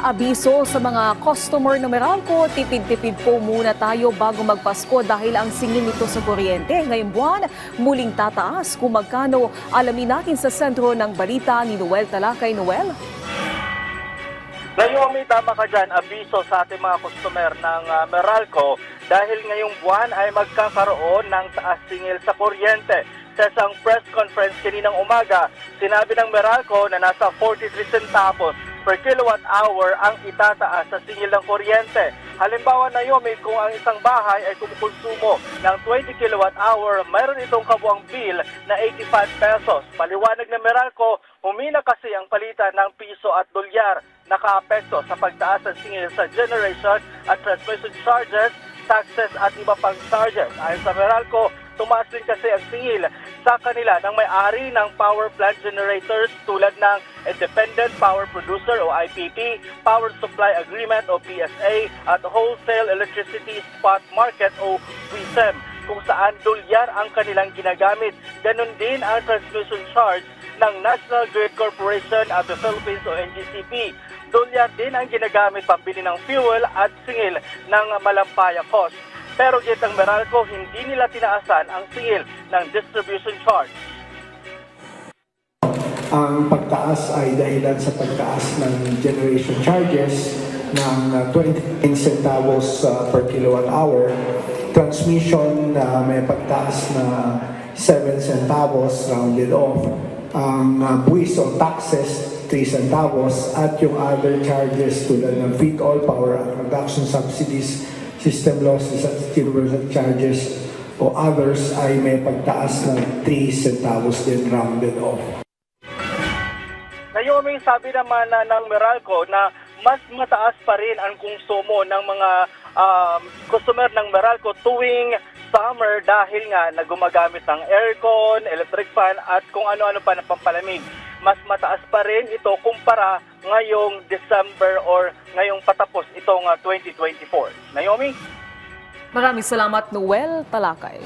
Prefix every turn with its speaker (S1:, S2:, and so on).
S1: Paabiso sa mga customer ng Meralco, tipid-tipid po muna tayo bago magpasko dahil ang singil nito sa kuryente ngayong buwan muling tataas. Kung magkano, alamin natin sa sentro ng balita ni Noel Talakay. Noel?
S2: Naomi, tama ka dyan. Abiso sa ating mga customer ng Meralco dahil ngayong buwan ay magkakaroon ng taas singil sa kuryente. Sa isang press conference kaninang umaga, sinabi ng Meralco na nasa 43 centavos per kilowatt hour ang itataas sa singil ng kuryente. Halimbawa na yun, kung ang isang bahay ay kumukonsumo ng 20 kilowatt hour, mayroon itong kabuang bill na 85 pesos. Paliwanag ng Meralco, humina kasi ang palitan ng piso at dolyar, nakaapekto sa pagtaas ng singil sa generation at transmission charges, taxes at iba pang charges. Ayon sa Meralco, tumaas din kasi ang singil sa kanila ng may-ari ng power plant generators tulad ng Independent Power Producer o IPP, Power Supply Agreement o PSA at Wholesale Electricity Spot Market o WISM, kung saan dolyar ang kanilang ginagamit. Ganon din ang transmission charge ng National Grid Corporation at the Philippines o NGCP. Dolyar din ang ginagamit pambili ng fuel at singil ng Malampaya cost. Pero git ang Meralco, hindi nila tinaasan ang singil ng distribution charge.
S3: Ang pagtaas ay dahilan sa pagtaas ng generation charges ng 29 centavos per kilowatt hour. Transmission may pagtaas na 7 centavos rounded off. Ang buwis o taxes 3 centavos at yung other charges tulad ng feed oil, power and production subsidies, system losses at universal charges o others ay may pagtaas ng 3 centavos din rounded off.
S2: Naomi, sabi naman ng Meralco na mas mataas pa rin ang konsumo ng mga customer ng Meralco tuwing summer dahil nga na gumagamit ng aircon, electric fan at kung ano-ano pa na pampalamig. Mas mataas pa rin ito kumpara ngayong December or ngayong patapos itong 2024. Naomi?
S1: Maraming salamat, Noel Talakay.